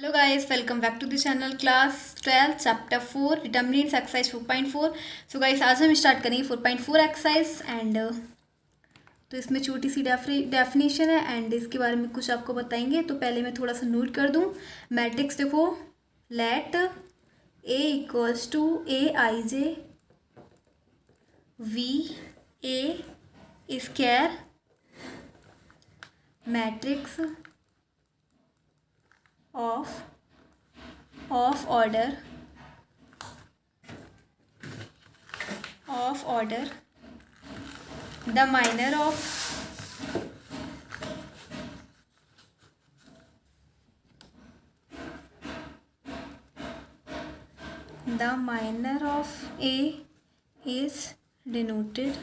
Hello guys, welcome back to the channel. Class 12 chapter 4 determinants exercise 4.4। So guys, आज हम start करेंगे 4.4 exercise and तो इसमें छोटी सी डेफिनेशन है एंड इसके बारे में कुछ आपको बताएंगे। तो पहले मैं थोड़ा सा नोट कर दूं। मैट्रिक्स देखो, let A equals to A I J be a square matrix of order the minor of A is denoted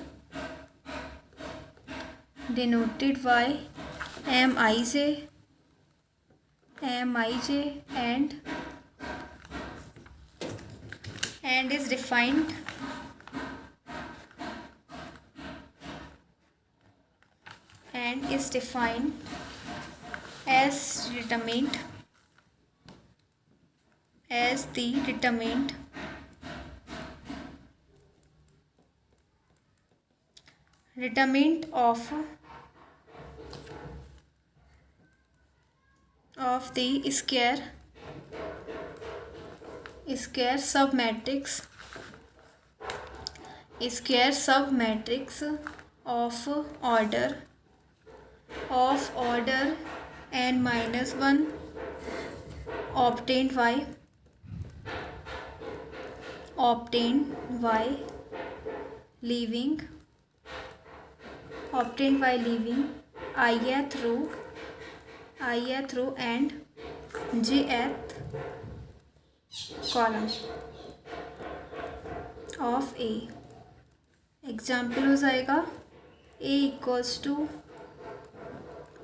by Mij and is defined as the determinant of the square submatrix of order n-1 obtained by leaving ith row and jth column of A। Example हो जाएगा A equals to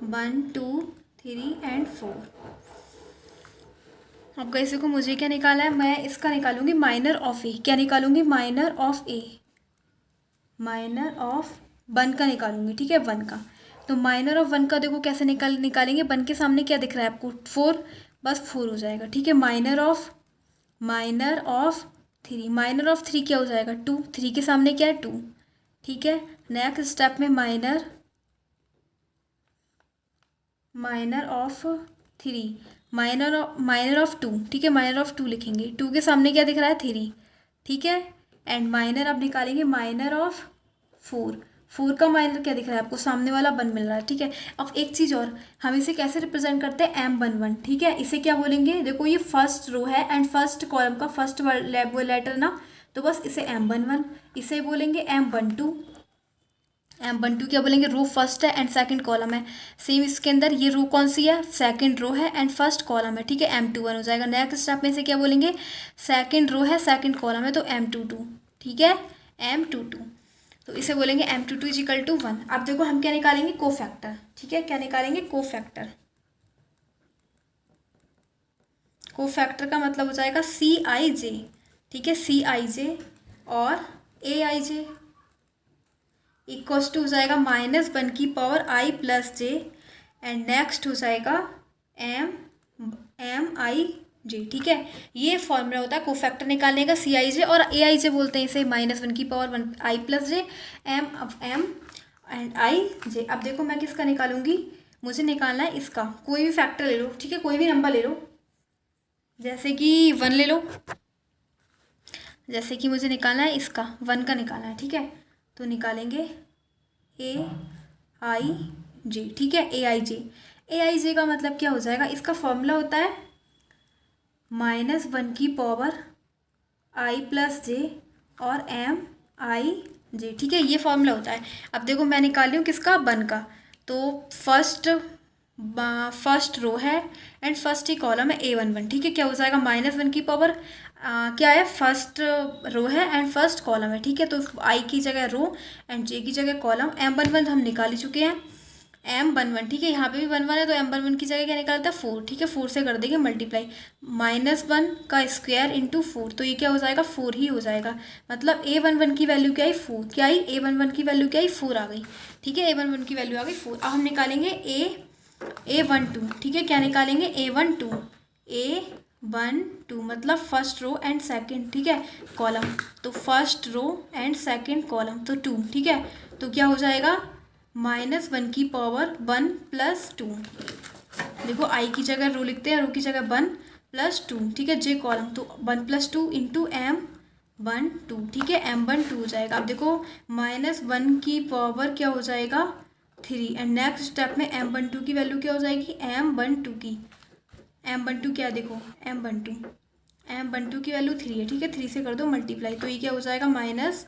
1, 2, 3 and 4। अब कैसे को मुझे क्या निकाला है, मैं इसका निकालूंगी माइनर ऑफ ए। क्या निकालूंगी? Minor of A, minor of 1 का निकालूंगी। ठीक है, 1 का। तो माइनर ऑफ 1 का देखो कैसे निकालेंगे। 1 के सामने क्या दिख रहा है आपको? 4, बस 4 हो जाएगा। ठीक है, माइनर ऑफ 3, माइनर ऑफ 3 क्या हो जाएगा? 2। 3 के सामने क्या है? 2। ठीक है, नेक्स्ट स्टेप में माइनर ऑफ 3, माइनर ऑफ 2। ठीक है, माइनर ऑफ 2 लिखेंगे। 2 के सामने क्या दिख रहा है? 3। ठीक है, एंड माइनर अब निकालेंगे माइनर ऑफ 4। 4 का माइनर क्या दिख रहा है आपको? सामने वाला 1 मिल रहा है। ठीक है, अब एक चीज़ और, हम इसे कैसे रिप्रेजेंट करते हैं? M11। ठीक है, इसे क्या बोलेंगे? देखो, ये फर्स्ट रो है एंड फर्स्ट कॉलम का फर्स्ट वो लेटर ना, तो बस इसे M11। इसे बोलेंगे M12। M12 क्या बोलेंगे? रो फर्स्ट है एंड सेकंड कॉलम है। सेम इसके अंदर ये रो कौन सी है? सेकंड रो है एंड फर्स्ट कॉलम है। ठीक है, M21 हो जाएगा। नेक्स्ट स्टेप में से क्या बोलेंगे? सेकंड रो है, सेकंड कॉलम है, तो M22। ठीक है, M22, तो इसे बोलेंगे M22 इज इक्वल टू 1। अब देखो हम क्या निकालेंगे? कोफैक्टर। ठीक है, क्या निकालेंगे? कोफैक्टर। कोफैक्टर का मतलब हो जाएगा Cij। ठीक है, Cij और Aij इक्वल्स टू हो जाएगा -1 की power i plus J and next हो जाएगा MIj। ठीक है, ये फॉर्मूला होता है कोफैक्टर निकालने का। Cij और Aij बोलते हैं इसे, -1 की power 1 i plus J M and ij। अब देखो मैं किसका निकालूंगी? मुझे निकालना है इसका। कोई भी फैक्टर ले लो। ठीक है, कोई भी नंबर ले लो, जैसे कि 1 ले लो। जैसे कि मुझे निकालना है इसका, 1 का निकालना है। ठीक है, तो निकालेंगे Aij। ठीक है, Aij का मतलब क्या हो जाएगा? इसका फॉर्मूला होता है -1 की पावर i प्लस जे और Mij। ठीक है, ये फॉर्मूला होता है। अब देखो मैं निकाल रही हूँ किसका? 1 का। तो फर्स्ट रो है एंड फर्स्ट ही कॉलम है A11। ठीक है, क्या हो जाएगा? -1 की पावर क्या है? फर्स्ट रो है एंड फर्स्ट कॉलम है। ठीक है, तो i की जगह रो एंड j की जगह कॉलम। M11 हम निकाल ही चुके हैं, M11। ठीक है, यहाँ पे भी 1 1 है, तो M11 की जगह क्या निकालता है? 4। ठीक है, 4 से कर देंगे मल्टीप्लाई, -1 का स्क्वायर इंटू 4, तो ये क्या हो जाएगा? 4 ही हो जाएगा। मतलब A11 की वैल्यू क्या आई? 4। क्या आई? A11 की वैल्यू क्या आई? 4 आ गई। ठीक है, A11 की वैल्यू आ गई 4। अब हम निकालेंगे A12। ठीक है, क्या निकालेंगे? A12 1 2 मतलब फर्स्ट रो एंड सेकंड, ठीक है, कॉलम। तो first row and second column तो 2, ठीक है। तो क्या हो जाएगा -1 की पावर 1 प्लस 2। देखो आई की जगह रो लिखते हैं, रो की जगह 1 प्लस 2, ठीक है, जे कॉलम। तो 1 प्लस 2 इंटू M1 2, ठीक है, M1 2 हो जाएगा। अब देखो -1 की पावर क्या हो जाएगा 3 एंड नेक्स्ट स्टेप में M12 की वैल्यू क्या हो जाएगी M12 की। M12 क्या देखो M12 की वैल्यू 3 है, ठीक है, 3 से कर दो मल्टीप्लाई। तो ये क्या हो जाएगा -3,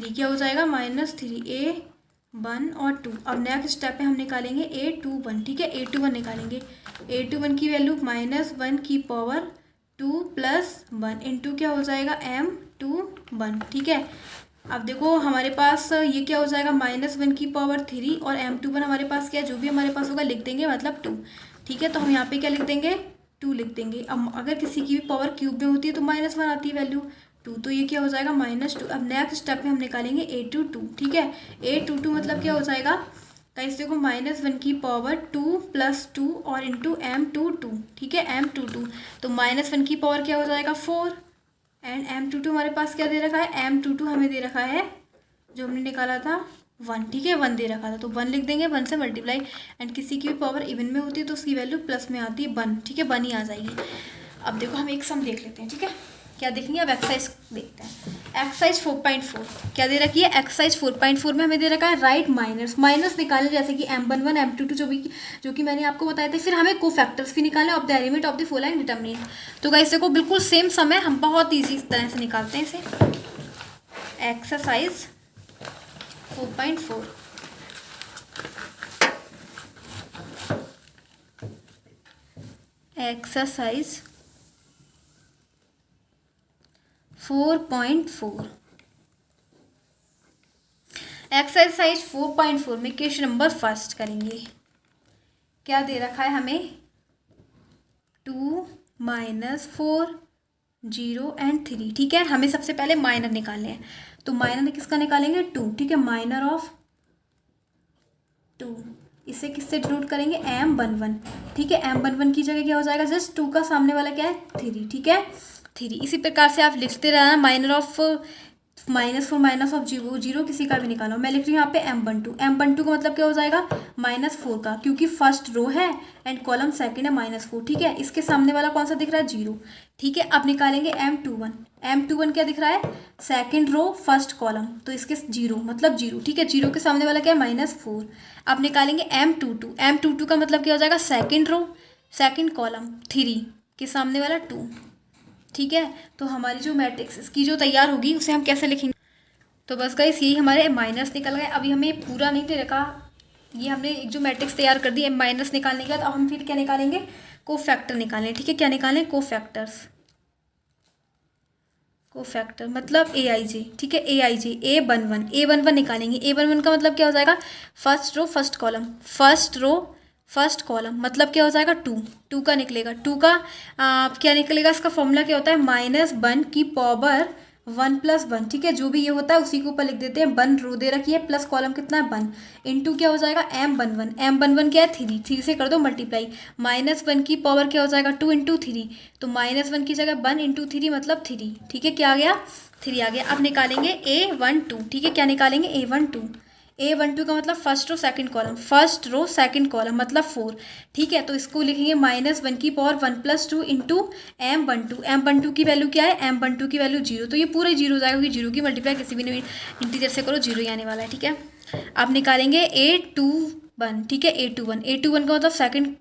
क्या हो जाएगा -3 A1 और 2। अब नेक्स्ट स्टेप में हम निकालेंगे A21, ठीक है, A21 निकालेंगे। A21 की वैल्यू -1 की पावर 2 प्लस 1 इंटू क्या हो जाएगा M21, ठीक है। अब देखो हमारे पास ये क्या हो जाएगा -1 की पावर 3 और M21 हमारे पास क्या है, जो भी हमारे पास होगा लिख देंगे, मतलब 2, ठीक है। तो हम यहाँ पे क्या लिख देंगे 2 लिख देंगे। अब अगर किसी की भी पावर क्यूब में होती है तो -1 आती है वैल्यू 2, तो ये क्या हो जाएगा -2। अब नेक्स्ट स्टेप में हम निकालेंगे A22, ठीक है। A22 मतलब क्या हो जाएगा गाइस, देखो -1 की पावर 2 प्लस 2 और इंटू M22, ठीक है, M22। तो -1 की पावर क्या हो जाएगा 4 एंड M22 हमारे पास क्या दे रखा है, M22 हमें दे रखा है जो हमने निकाला था 1, ठीक है, 1 दे रखा था। तो 1 लिख देंगे, 1 से मल्टीप्लाई। एंड किसी की भी पावर इवन में होती है तो उसकी वैल्यू प्लस में आती है 1, ठीक है, 1 ही आ जाएगी। अब देखो हम एक सम देख लेते हैं, ठीक है, क्या देखेंगे। अब एक्सरसाइज देखते हैं। एक्सरसाइज 4.4 क्या दे रखी है, एक्सरसाइज 4.4 में हमें दे रखा है राइट माइनस निकालने, जैसे कि M11 M22 जो कि मैंने आपको बताया था। फिर हमें कोफैक्टर्स भी निकालने of the element of the following determinant. तो गाइस देखो बिल्कुल सेम सम है, हम बहुत ईजी तरह से निकालते हैं इसे। एक्सरसाइज 4.4 एक्सरसाइज 4.4 एक्सरसाइज 4.4 में क्वेश्चन नंबर फर्स्ट करेंगे। क्या दे रखा है हमें 2 -4 0 एंड 3, ठीक है। हमें सबसे पहले माइनर निकालने हैं, तो माइनर किसका निकालेंगे 2, ठीक है, माइनर ऑफ 2। इसे किससे डिनोट करेंगे M11, ठीक है। M11 की जगह क्या हो जाएगा, जस्ट 2 का सामने वाला क्या है 3, ठीक है, 3। इसी प्रकार से आप लिखते रहना माइनर ऑफ -4 माइनस ऑफ 0 किसी का भी निकालो। मैं लिख रही हूँ यहाँ पे M12 का मतलब क्या हो जाएगा -4 का, क्योंकि फर्स्ट रो है एंड कॉलम सेकंड है -4, ठीक है। इसके सामने वाला कौन सा दिख रहा है 0, ठीक है। अब निकालेंगे M21 क्या दिख रहा है सेकंड रो फर्स्ट कॉलम, तो इसके 0 मतलब 0, ठीक है, 0 के सामने वाला क्या है -4। अब निकालेंगे M22 का मतलब क्या हो जाएगा सेकंड रो सेकंड कॉलम 3 के सामने वाला 2, ठीक है। तो हमारी जो मैट्रिक्स इसकी जो तैयार होगी उसे हम कैसे लिखेंगे। तो बस गाइस यही हमारे माइनस निकल गए। अभी हमें पूरा नहीं दे रखा, ये हमने एक जो मैट्रिक्स तैयार कर दी माइनस निकालने के बाद। अब हम फिर क्या निकालेंगे कोफैक्टर निकालें, ठीक है। क्या निकालें कोफैक्टर मतलब AIJ, ठीक है, AIJ A11 निकालेंगे। A11 का मतलब क्या हो जाएगा फर्स्ट रो फर्स्ट कॉलम मतलब क्या हो जाएगा 2 का निकलेगा। 2 का क्या निकलेगा, इसका फॉर्मूला क्या होता है -1 की पावर 1 प्लस 1, ठीक है, जो भी ये होता है उसी के ऊपर लिख देते हैं। 1 रो दे रखी है प्लस कॉलम कितना है 1 इंटू क्या हो जाएगा M11 क्या है 3 से कर दो मल्टीप्लाई। -1 की पावर क्या हो जाएगा 2 इंटू 3, तो -1 की जगह 1 इंटू 3 मतलब 3, ठीक है, क्या आ गया 3 आ गया। अब निकालेंगे A12, ठीक है, क्या निकालेंगे A12 का मतलब फर्स्ट रो सेकंड कॉलम मतलब 4, ठीक है। तो इसको लिखेंगे -1 की पावर 1 प्लस 2 इंटू M12 की वैल्यू क्या है M12 की वैल्यू 0, तो ये पूरा 0 हो जाएगा क्योंकि 0 की मल्टीप्लाई किसी भी इंटीजर से करो 0 ही आने वाला है, ठीक है। अब निकालेंगे A21, ठीक है, A21 का मतलब सेकंड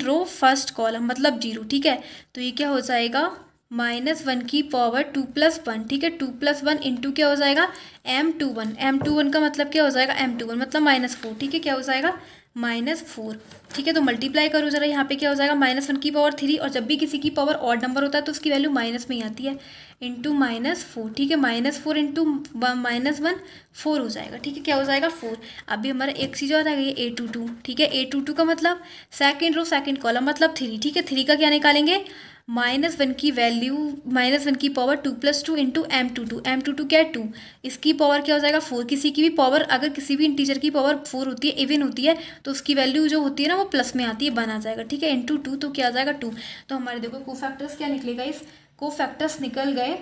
रो फर्स्ट कॉलम मतलब 0, ठीक है। तो ये क्या हो जाएगा -1 की पावर 2 प्लस 1, ठीक है, 2 प्लस 1 इंटू क्या हो जाएगा M21 का मतलब क्या हो जाएगा M21 मतलब -4, ठीक है, क्या हो जाएगा -4, ठीक है। तो मल्टीप्लाई करो जरा, यहाँ पे क्या हो जाएगा -1 की पावर 3, और जब भी किसी की पावर ऑड नंबर होता है तो उसकी वैल्यू माइनस में ही आती है, इंटू -4, ठीक है, -4 इंटू -1 4 हो जाएगा, ठीक है, क्या हो जाएगा 4। अभी हमारा एक चीज़ और आ गई A22, ठीक है, A22 का मतलब सेकंड रो सेकंड कॉलम मतलब 3, ठीक है, 3 का क्या निकालेंगे -1 की वैल्यू -1 की पावर 2+2 इंटू m22, m22 क्या है 2, इसकी पावर क्या हो जाएगा 4। किसी की भी पावर, अगर किसी भी इंटीजर की पावर 4 होती है, इवन होती है, तो उसकी वैल्यू जो होती है ना वो प्लस में आती है, 1 आ जाएगा, ठीक है, इंटू 2, तो क्या आ जाएगा 2। तो हमारे देखो कोफैक्टर्स क्या निकलेगा, इस कोफैक्टर्स निकल गए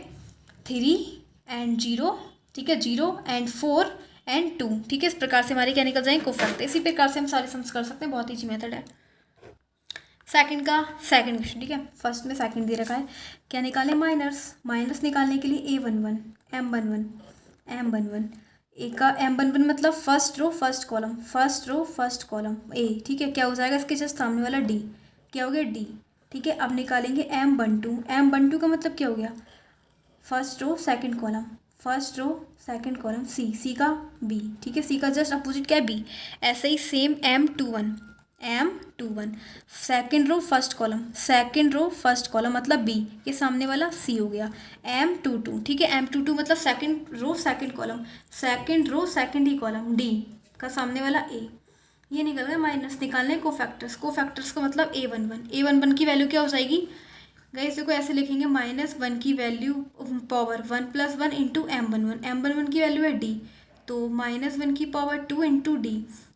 3 एंड 0, ठीक है, 0 एंड 4 एंड 2, ठीक है। इस प्रकार से हमारे क्या निकल जाएंगे कोफैक्टर। इसी प्रकार से हम सारे सम्स कर सकते हैं, बहुत ईजी मेथड है। सेकंड का सेकंड क्वेश्चन, ठीक है, फर्स्ट में सेकंड दे रखा है, क्या निकालें माइनस निकालने के लिए A11 M11 ए का M11 मतलब first row first column A, ठीक है, क्या हो जाएगा इसके जस्ट सामने वाला D, क्या हो गया D, ठीक है। अब निकालेंगे M12 का मतलब क्या हो गया, first row second column C का B, ठीक है, सी का जस्ट अपोजिट क्या है B। ऐसे ही same M21 second row first column मतलब B के सामने वाला C हो गया। M22, ठीक है, M22 मतलब सेकंड रो सेकंड ही कॉलम D का सामने वाला A, ये निकल गया माइनस। निकालने कोफैक्टर्स का मतलब A11 की वैल्यू क्या हो जाएगी गाइस, देखो ऐसे लिखेंगे, -1 की वैल्यू पावर 1+1 इंटू M11 की वैल्यू है D, तो -1 की पावर 2 इंटू D।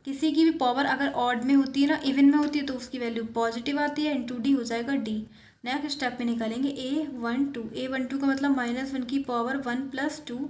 किसी की भी पावर अगर ऑड में होती है ना, इवन में होती है, तो उसकी वैल्यू पॉजिटिव आती है, इंटू D हो जाएगा D। नेक्स्ट स्टेप में निकालेंगे A12 का मतलब -1 की पावर 1+2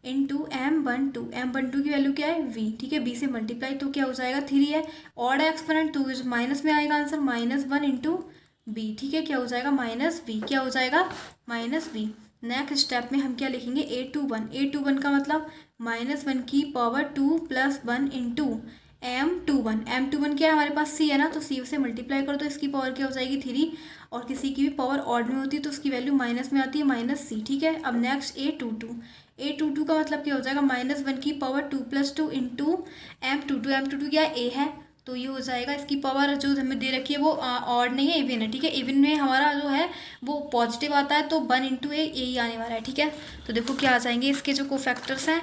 इंटू M12 की वैल्यू क्या है V, ठीक है, B से मल्टीप्लाई, तो क्या हो जाएगा 3 है, ऑड है एक्सपोनेंट, तो माइनस में आएगा आंसर, -1 इंटू B, ठीक है, क्या हो जाएगा -B, क्या हो जाएगा -B। नेक्स्ट स्टेप में हम क्या लिखेंगे A21 का मतलब -1 की पावर 2+1 इंटू M21 क्या है हमारे पास C है ना, तो C से मल्टीप्लाई करो तो इसकी पावर क्या हो जाएगी 3, और किसी की भी पावर ऑड में होती है तो उसकी वैल्यू माइनस में आती है -C, ठीक है। अब नेक्स्ट A22 का मतलब क्या हो जाएगा -1 की पावर 2+2 इंटू M22 क्या A है, तो ये हो जाएगा, इसकी पावर जो हमें दे रखी है वो ऑड नहीं है, इवन है, ठीक है, इवन में हमारा जो है वो पॉजिटिव आता है, तो 1 इंटू ए ही आने वाला है, ठीक है। तो देखो क्या आ जाएंगे इसके जो कोफैक्टर्स हैं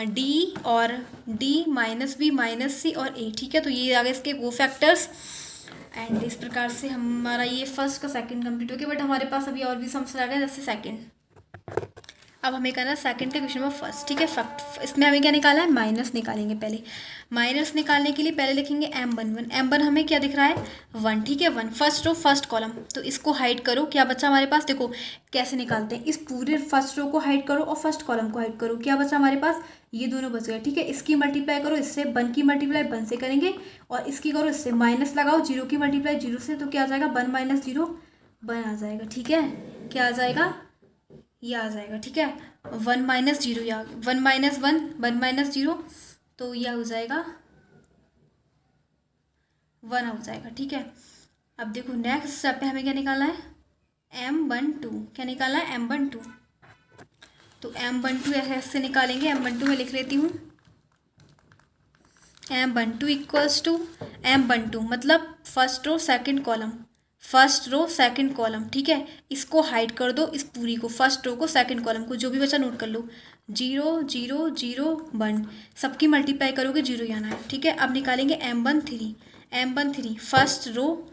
D और D -B -C और A, ठीक है, तो ये आ गए इसके कोफैक्टर्स। एंड इस प्रकार से हमारा ये फर्स्ट का सेकंड कंप्लीट हो गया, बट हमारे पास अभी और भी सम्स आ गए, जैसे सेकंड। अब हमें करना है सेकंड के क्वेश्चन में फर्स्ट, ठीक है। फैक्ट इसमें हमें क्या निकाला है, माइनस निकालेंगे पहले। माइनस निकालने के लिए पहले लिखेंगे M1 हमें क्या दिख रहा है 1, ठीक है, 1 फर्स्ट रो फर्स्ट कॉलम, तो इसको हाइड करो, क्या बचा हमारे पास, देखो कैसे निकालते हैं, इस पूरे फर्स्ट रो को हाइड करो और फर्स्ट कॉलम को हाइड करो, क्या बचा हमारे पास, ये दोनों बच गए, ठीक है। इसकी मल्टीप्लाई करो इससे, 1 की मल्टीप्लाई 1 से करेंगे, और इसकी करो इससे, माइनस लगाओ 0 की मल्टीप्लाई 0 से, तो क्या आ जाएगा 1 - 0 1 आ जाएगा, ठीक है, क्या आ जाएगा, ये आ जाएगा, ठीक है, 1 - 0 या 1 - 1 -0, तो यह हो जाएगा 1 हो जाएगा, ठीक है। अब देखो नेक्स्ट स्टेप पे हमें क्या निकालना है, M12, क्या निकालना है M12, तो M12 ऐसे निकालेंगे, M12 में लिख लेती हूँ, M12 इक्वल्स टू M12 मतलब फर्स्ट रो सेकंड कॉलम, ठीक है, इसको हाइड कर दो, इस पूरी को, फर्स्ट रो को सेकंड कॉलम को, जो भी बचा नोट कर लो, 0 0 0 1, सबकी मल्टीप्लाई करोगे 0 आना है, ठीक है। अब निकालेंगे M13 first row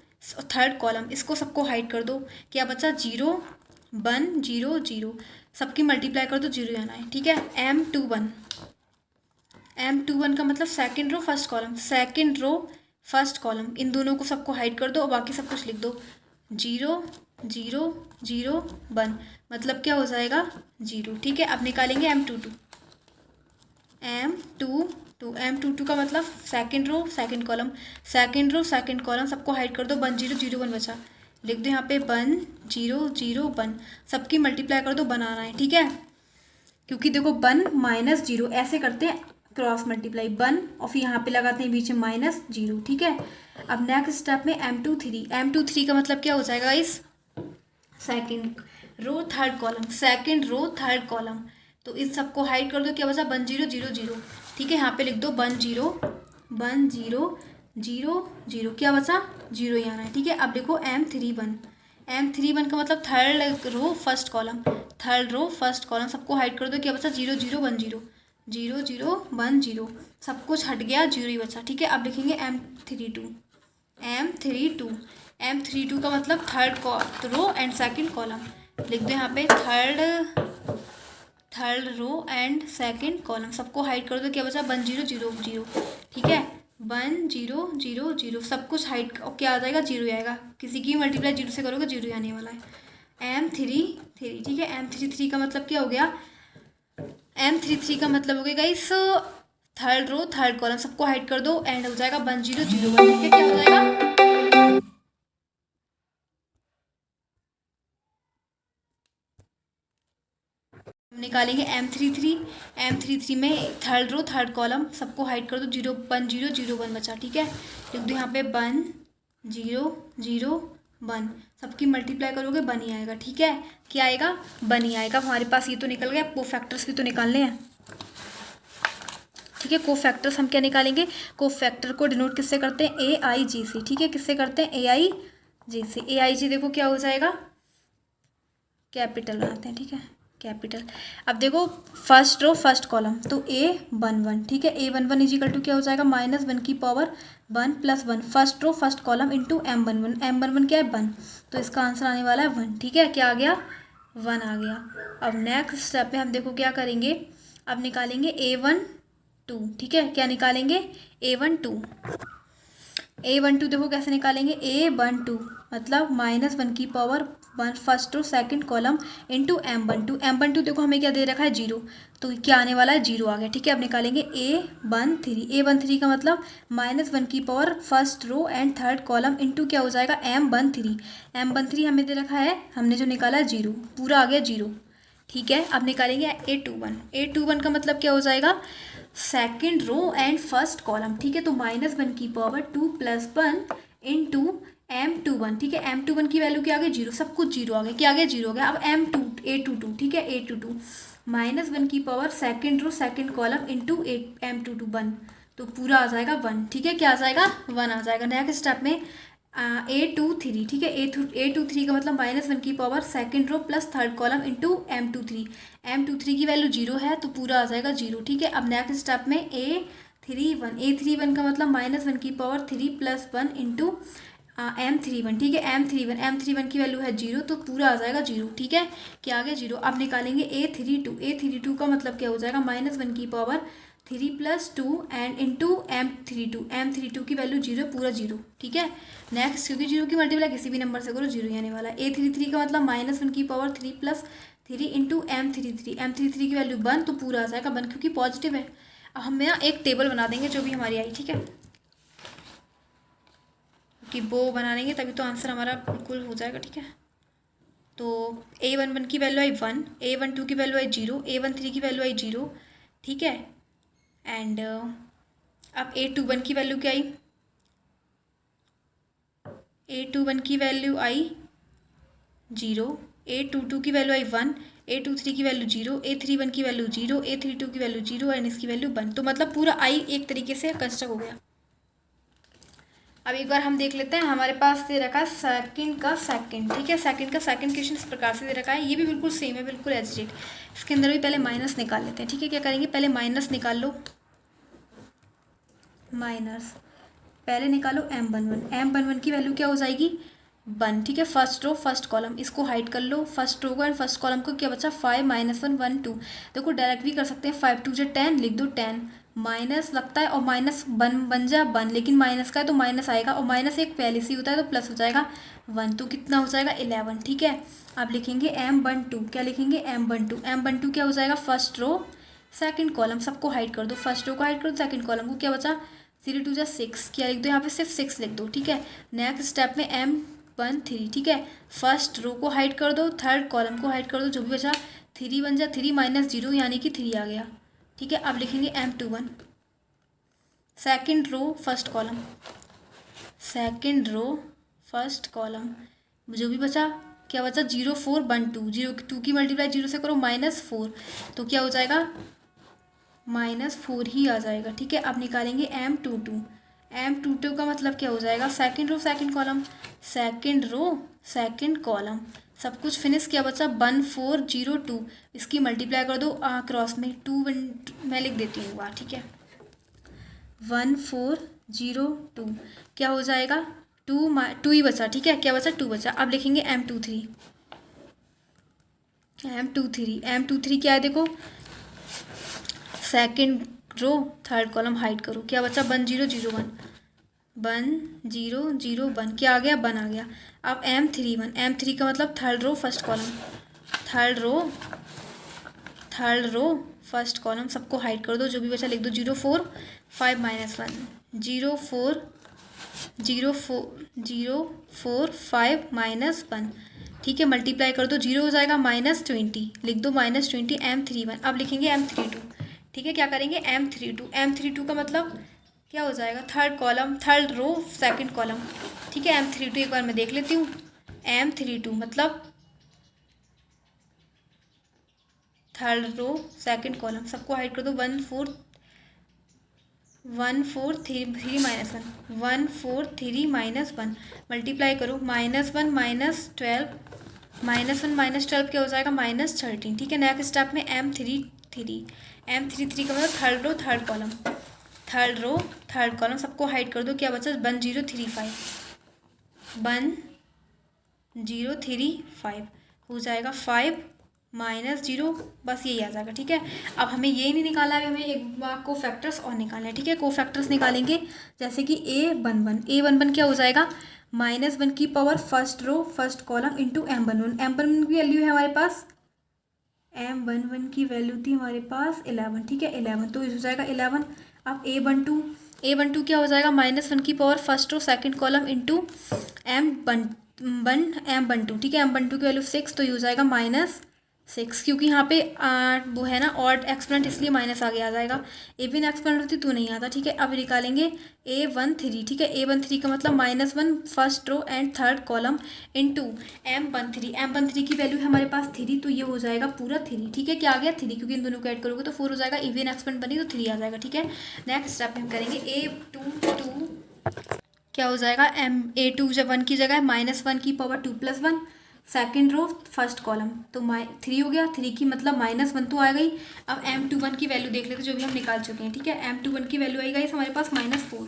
third column, इसको सबको हाइड कर दो, क्या बचा 0 1 0 0, सबकी मल्टीप्लाई कर दो 0 आना है, ठीक है। M21 का मतलब सेकंड रो फर्स्ट कॉलम, इन दोनों को सबको हाइड कर दो और बाकी सब कुछ लिख दो, 0 0 0 1, मतलब क्या हो जाएगा 0, ठीक है। अब निकालेंगे M22 का मतलब सेकंड रो सेकंड कॉलम, सबको हाइड कर दो, 1 0 0 1 बचा, लिख दो यहाँ पे 1 0 0 1, सबकी मल्टीप्लाई कर दो, बनाना है, ठीक है, क्योंकि देखो 1 - 0 ऐसे करते हैं, क्रॉस मल्टीप्लाई 1 और फिर यहाँ पे लगाते हैं बीच में -0, ठीक है। अब नेक्स्ट स्टेप में M23 का मतलब क्या हो जाएगा इस सेकंड रो थर्ड कॉलम, तो इस सबको हाइड कर दो, क्या बचा 1 0 0 0, ठीक है, यहाँ पे लिख दो 1 0 1 0 0 0, क्या बचा 0 ही आना है, ठीक है। अब देखो M31 का मतलब थर्ड रो फर्स्ट कॉलम, सबको हाइड कर दो, क्या बचा 0 0 1 0 0 0 1 0, सब कुछ हट गया, 0 ही बचा, ठीक है। अब लिखेंगे M32 M32 का मतलब third row and second column. लिख दो यहाँ पे third row and second column, सबको हाइड कर दो। क्या बचा 1 0 0 0, ठीक है 1 0 0 0, सब कुछ हाइड और क्या आ जाएगा 0 आएगा। किसी की मल्टीप्लाई 0 से करोगे 0 आने वाला है। M33, ठीक है M33 का मतलब क्या हो गया, M33 का मतलब हो गया guys third row third column, सबको हाइड कर दो एंड हो जाएगा 1 0 0 1, ठीक है क्या हो जाएगा निकालेंगे M33 में थर्ड रो थर्ड कॉलम, सबको हाइड कर दो 0 1 0 0 1 बचा, ठीक है लिख दो यहाँ पे 1 0 0 1, सबकी मल्टीप्लाई करोगे 1 ही आएगा, ठीक है क्या आएगा 1 ही आएगा। हमारे पास ये तो निकल गया, कोफैक्टर्स भी तो निकालने हैं, ठीक है कोफैक्टर्स हम क्या निकालेंगे, कोफैक्टर को डिनोट किससे करते हैं AIG से, ठीक है किससे करते हैं AIG से। AIG देखो क्या हो जाएगा, कैपिटल बनाते हैं, ठीक है कैपिटल। अब देखो फर्स्ट रो फर्स्ट कॉलम तो A11, ठीक है A11 इजिकल टू क्या हो जाएगा -1 की power 1 + 1, first row first column into M11 क्या है 1, तो इसका आंसर आने वाला है 1, ठीक है क्या आ गया 1 आ गया। अब नेक्स्ट स्टेप में हम देखो क्या करेंगे, अब निकालेंगे A12, ठीक है क्या निकालेंगे A12 देखो कैसे निकालेंगे A12 मतलब -1 की पावर 1 फर्स्ट और सेकंड कॉलम इंटू M12 देखो हमें क्या दे रखा है 0, तो क्या आने वाला है 0 आ गया, ठीक है अब निकालेंगे A13 का मतलब -1 की power first row and third column into क्या हो जाएगा M13 हमें दे रखा है, हमने जो निकाला है 0, पूरा आ गया 0, ठीक है अब निकालेंगे A21 का मतलब क्या हो जाएगा second row and first column, ठीक है तो -1 की पावर 2 + 1 इंटू M21, ठीक है M21 की वैल्यू क्या आ गई 0, सब कुछ 0 आ गया, क्या आ गया 0 आ गया। अब A22, ठीक है A22 -1 की power second row second column into M22 1, तो पूरा आ जाएगा 1, ठीक है क्या आ जाएगा 1 आ जाएगा। नेक्स्ट स्टेप में A23, ठीक है A23 का मतलब -1 की power second row plus third column into M23 की वैल्यू 0 है तो पूरा आ जाएगा 0, ठीक है। अब नेक्स्ट स्टेप में A31 का मतलब -1 की पावर 3 + 1 इंटू M31, ठीक है M31 की वैल्यू है 0 तो पूरा आ जाएगा 0, ठीक है क्या आ गया 0। अब निकालेंगे A32 का मतलब क्या हो जाएगा -1 की पावर 3 + 2 एंड इंटू M32 की वैल्यू 0 पूरा 0, ठीक है नेक्स्ट क्योंकि 0 की मल्टीप्लाई किसी भी नंबर से करो 0 ही आने वाला है। A33 का मतलब -1 की पावर 3 + 3 इंटू M33 की वैल्यू 1 तो पूरा आ जाएगा 1 क्योंकि पॉजिटिव है। अब हम ना एक टेबल बना देंगे जो भी हमारी आई, ठीक है कि वो बना लेंगे तभी तो आंसर हमारा बिल्कुल हो जाएगा, ठीक है। तो A11 की वैल्यू आई 1, A12 की वैल्यू आई 0, A13 की वैल्यू आई 0, ठीक है एंड अब A21 की वैल्यू क्या आई, A21 की वैल्यू आई 0, A22 की वैल्यू आई 1, A23 की वैल्यू 0, A31 की वैल्यू 0, A32 की वैल्यू 0 एंड इसकी वैल्यू 1, तो मतलब पूरा आई एक तरीके से कंस्ट्रक्ट हो गया। अब एक बार हम देख लेते हैं, हमारे पास दे रखा है सेकंड का सेकंड, ठीक है सेकंड का सेकंड क्वेश्चन इस प्रकार से दे रखा है, ये भी बिल्कुल सेम है बिल्कुल एज इट। इसके अंदर भी पहले माइनस निकाल लेते हैं, ठीक है क्या करेंगे पहले माइनस निकाल लो, माइनस पहले निकालो M11 की वैल्यू क्या हो जाएगी 1, ठीक है फर्स्ट रो फर्स्ट कॉलम इसको हाइड कर लो, फर्स्ट रो को एंड फर्स्ट कॉलम को क्या बचा 5 -1 1 2, देखो डायरेक्ट भी कर सकते हैं 5 2 10 लिख दो 10, माइनस लगता है और माइनस बन जा 1, लेकिन माइनस का है तो माइनस आएगा और माइनस एक पहले से ही होता है तो प्लस हो जाएगा 1, तो कितना हो जाएगा 11, ठीक है। अब लिखेंगे M12, क्या लिखेंगे M12 क्या हो जाएगा फर्स्ट रो सेकंड कॉलम, सबको हाइड कर दो, फर्स्ट रो को हाइड कर दो सेकंड कॉलम को क्या बचा 0 2 जा 6, क्या लिख दो यहाँ पे सिर्फ 6 लिख दो, ठीक है। नेक्स्ट स्टेप में M13, ठीक है फर्स्ट रो को हाइड कर दो थर्ड कॉलम को हाइड कर दो, जो भी बचा 3 बन जा 3 -0 यानी कि 3 आ गया, ठीक है। अब लिखेंगे M21 second row first column, second row first column जो भी बचा क्या बचा 0 4 1 2, 0 2 की मल्टीप्लाई 0 से करो -4, तो क्या हो जाएगा -4 ही आ जाएगा, ठीक है। अब निकालेंगे M22 का मतलब क्या हो जाएगा second row second column, second row second column सब कुछ फिनिश, क्या बचा 1 4 0 2, इसकी मल्टीप्लाई कर दो क्रॉस में 2 मैं लिख देती हूँ बार, ठीक है 1 4 0 2 क्या हो जाएगा टू ही बचा, ठीक है, क्या बचा, 2 बचा। अब लिखेंगे M23, M23 क्या है देखो, second row third column hide करो, क्या बचा 1 0 0 1, 1 0 0 1, क्या आ गया 1 आ गया। अब M3 का मतलब third row first column, third row first column सबको हाइड कर दो, जो भी बचा लिख दो 0 4 5 -1, 0 4 5 -1, ठीक है, मल्टीप्लाई कर दो, 0 हो जाएगा -20, लिख दो -20 M31। अब लिखेंगे M32, ठीक है, क्या करेंगे M32 का मतलब क्या हो जाएगा, third column third row second column, ठीक है। M32 एक बार मैं देख लेती हूँ, M32 मतलब थर्ड रो सेकंड कॉलम सबको हाइड कर दो, 1 4 3 -1, 1 4 3 -1, मल्टीप्लाई करो, -1 -12, -1 -12 क्या हो जाएगा -13, ठीक है। नेक्स्ट स्टेप में M33 का मतलब थर्ड रो थर्ड कॉलम सबको हाइड कर दो, क्या बचा 1 0 3 5, 1 0 3 5 हो जाएगा 5 -0, बस यही आ जाएगा, ठीक है। अब हमें ये नहीं निकाला है, हमें एक बार कोफैक्टर्स और निकालना है, ठीक है। कोफैक्टर्स निकालेंगे जैसे कि A11 क्या हो जाएगा, -1 की power first row first column into M11 की वैल्यू है हमारे पास, M11 की वैल्यू थी हमारे पास 11, ठीक है 11, तो इस हो जाएगा 11। अब A12 क्या हो जाएगा, -1 की power first row second column into M12, ठीक है, M12 की वैल्यू 6, तो ये हो जाएगा -6, क्योंकि यहाँ पे वो है ना ऑड एक्सपोनेंट, इसलिए माइनस आगे आ जाएगा, इवन एक्सपोनेंट होती तो नहीं आता, ठीक है। अब निकालेंगे A13, ठीक है, A13 का मतलब -1 first row and third column into M13 की वैल्यू है हमारे पास 3, तो ये हो जाएगा पूरा 3, ठीक है, क्या आ गया 3, क्योंकि इन दोनों को ऐड करोगे तो 4 हो जाएगा, इवन एक्सपोनेंट बनी तो 3 आ जाएगा, ठीक है। नेक्स्ट स्टेप में हम करेंगे A22, क्या हो जाएगा A2 जब 1 की जगह -1 की power 2 + 1 second row first column, तो 3 हो गया, 3 की मतलब -1 तो आ गई। अब M21 की वैल्यू देख लेते जो भी हम निकाल चुके हैं, ठीक है। M21 की वैल्यू आई गई हमारे पास -4,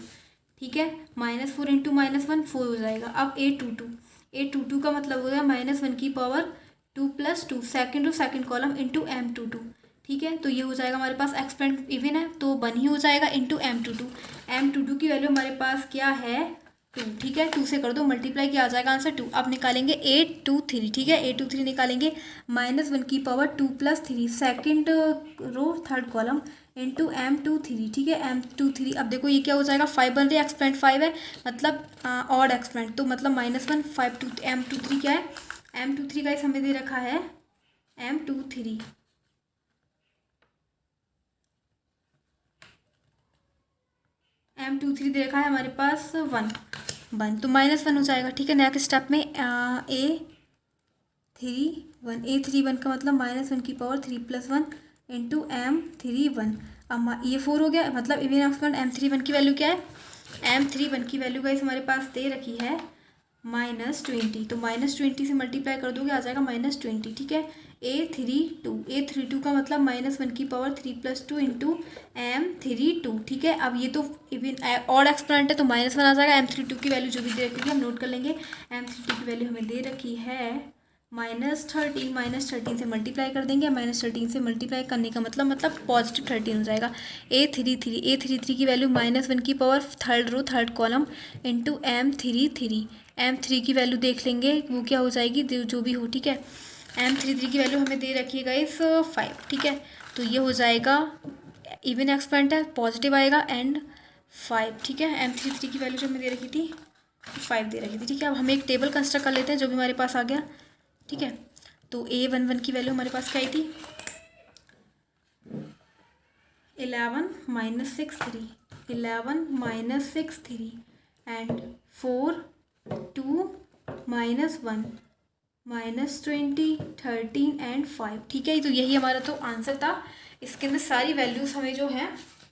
ठीक है, -4 इंटू -1 4 हो जाएगा। अब A22 का मतलब हो गया -1 की power 2 + 2 second row second column into M22, ठीक है, तो ये हो जाएगा हमारे पास एक्सपेंड इवन है तो 1 ही हो जाएगा इंटू M22 की वैल्यू हमारे पास क्या है 2, ठीक है, 2 से कर दो मल्टीप्लाई, क्या आ जाएगा आंसर 2। अब निकालेंगे A23, ठीक है, A23 निकालेंगे -1 की power 2 + 3 second row third column into M23, ठीक है, M23। अब देखो ये क्या हो जाएगा 5 बन रही है, एक्सपेंड 5 है मतलब ऑड एक्सपेंड, तो मतलब -1 5 2 M23 क्या है, M23 का इस हमें दे रखा है M23 दे रखा है हमारे पास 1 तो -1 हो जाएगा, ठीक है। नेक्स्ट स्टेप में A31 का मतलब -1 की पावर 3 + 1 इंटू M31, अब ये 4 हो गया, मतलब इवन एक्सपोनेंट M31 की वैल्यू क्या है, M31 की वैल्यू गाइस हमारे पास दे रखी है -20, तो -20 से मल्टीप्लाई कर दोगे आ जाएगा -20, ठीक है। A32 का मतलब -1 की पावर 3 + 2 इंटू M32, ठीक है। अब ये तो इवन ऑड एक्सपोनेंट है तो -1 आ जाएगा। M32 की वैल्यू जो भी दे रखी है हम नोट कर लेंगे, M32 की वैल्यू हमें दे रखी है -13 से मल्टीप्लाई कर देंगे, -13 से मल्टीप्लाई करने का मतलब +13 हो जाएगा। A33 की वैल्यू -1 की power third row third column into M3 की वैल्यू देख लेंगे वो क्या हो जाएगी, जो भी हो, ठीक है। M33 की वैल्यू हमें दे रखी है गाइस 5, ठीक है, तो ये हो जाएगा इवन एक्सपेंट है पॉजिटिव आएगा एंड 5, ठीक है। M33 की वैल्यू जो हमें दे रखी थी 5 दे रखी थी, ठीक है। अब हम एक टेबल कंस्ट्रक्ट कर लेते हैं जो भी हमारे पास आ गया, ठीक है। तो A11 की वैल्यू हमारे पास क्या आई थी 11 -6 3 एंड 4 2 -1 -20 13 एंड 5, ठीक है। तो यही हमारा तो आंसर था, इसके अंदर सारी वैल्यूज हमें जो है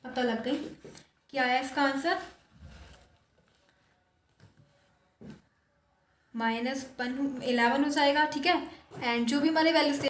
पता लग गई। क्या आया इसका आंसर -11 हो जाएगा, ठीक है। एंड जो भी हमारे वैल्यूज